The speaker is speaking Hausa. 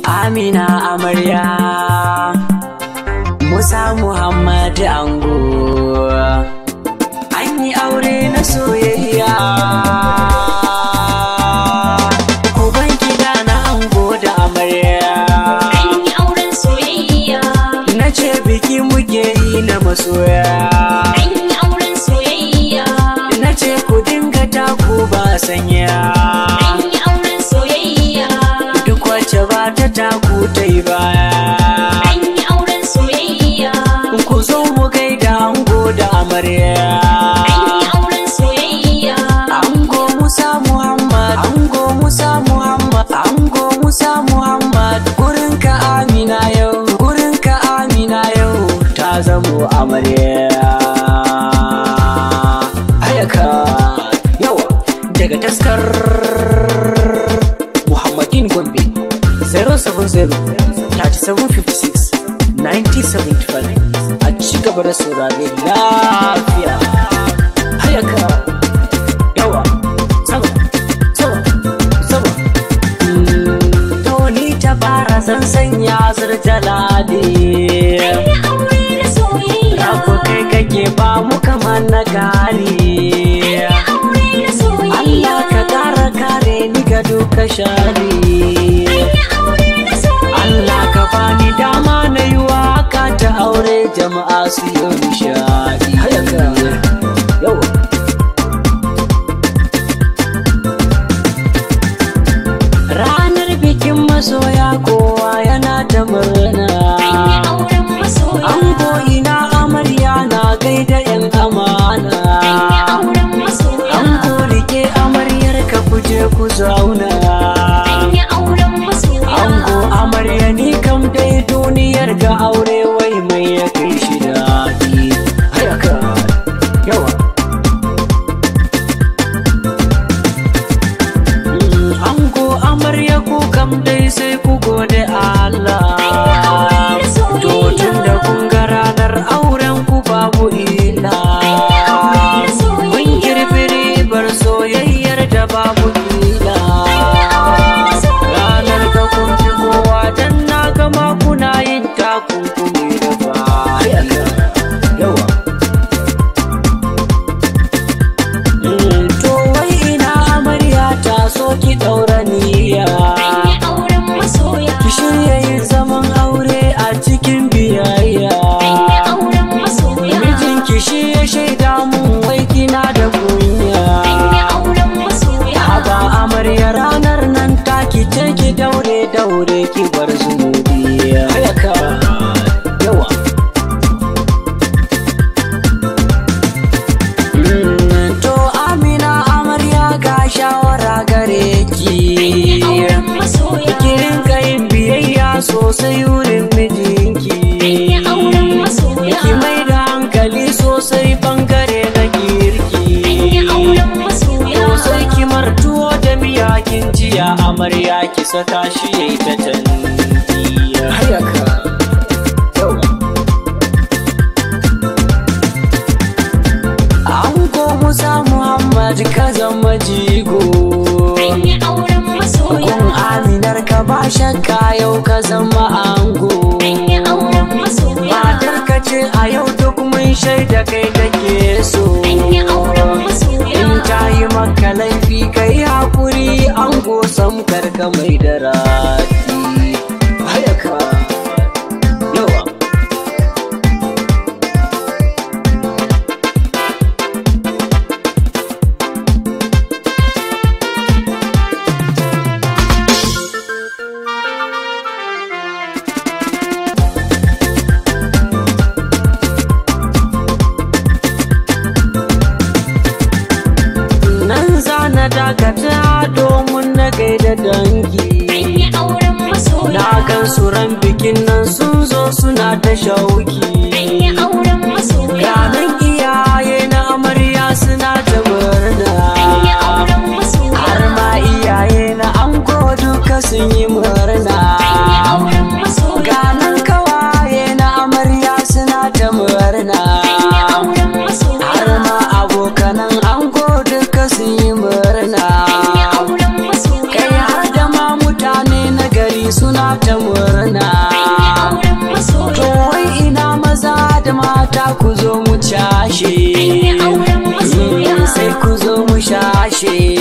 Amina amarya, Musa Muhammad ango, an yi aure na soyayya. Uban gida na ango da amarya, an yi auren soyayya. na ce biki muke yi na masoya. An yi auren soyayya. Na ce ku dinga taku ba sanya. An yi auren soyayya. Duk wacce ba ta taku ta yi baya. An yi auren soyayya. Ku zo mu gaida ango da amarya. An yi auren soyayya. Ango Musa Muhammad, ango Musa Muhammad, ango Musa Muhammad. Gurinka Amina yau, gurinka Amina yau ta zamo amarya. Hayaka yawa daga taskar Muhammadin Gombe 070 3756 9075 a ci gaba da saurare lafiya. Hayaka yawa sama sama sama. Toni ta fara zan sanya zurjalali. An yi aure da soyayya. Rabu kai kake ba mu kamar na gari. An yi aure da soyayya. Allah ka kara kare ni ga duka shari. An yi aure da soyayya. Allah ka bani dama na yi waka ta aure jama'a su yi nishadi. Hayaka yawa. Ranar bikin masoya kowa yana ta murna. An yi auren masoya. Ango ina amarya na gaida 'yan amana. An yi auren masoya. Ango rike amaryar ka kuje ku zauna. An yi auren masoya. Ango amarya ni kam dai duniyar ga aure wai mai ya kai shi daɗi. Hayaka yawa. Ango amarya ku kam dai sai ku gode Allah. To tun da kun ga ranar auren ku babu ila. Kun girbi ribar soyayyar da babu ila. Ranar da kun fi kowa dan na gama kuna yin takunkumi da bayi. Yawa. To wai ina amarya ta so ki daura niyya. An yi auren masoya. Ki shirya yin zaman aure a cikin biyayya. An yi auren masoya. Mijinki shi ya shaida mun wai kina da kunya. An yi auren masoya. Haba amarya ranar nan taki ce ki daure daure ki bar zunubi. Hayaka yawa. To Amina amarya ga shawara gare ki. An yi auren masoya. Ki rinka yin biyayya sosai wurin mijinki. An yi auren masoya. Ki mai da hankali sosai bangare na girki. An yi auren masoya. Sosai ki martuwo da miya kin jiya amarya ki saka shi yayi ta tanti. Hayaka yawa. Ango Musa Muhammad ka zama jigo. An yi auren masoya. Kun aminar ka ba shakka yau ka zama ango. An yi auren masoya. Matar ka ce a yau duk mun shaida kai take so. An yi auren masoya. In ta yi maka laifi kai hakuri ango sam karka mai da rati. Hayaka yawa. Nan zana dakata domin na gaida dangi. An yi auren masoya. Na gan su ran bikin nan sun zo suna ta shauki. An yi auren masoya. Ranar iyaye na amarya suna ta murna. An yi auren masoya. Har ma iyaye na ango duka sun yi murna. An yi auren masoya. Ganan kawaye na amarya suna ta murna. An yi auren masoya. Har ma abokanan ango duka sun yi murna. An yi auren masoya. Kai har da ce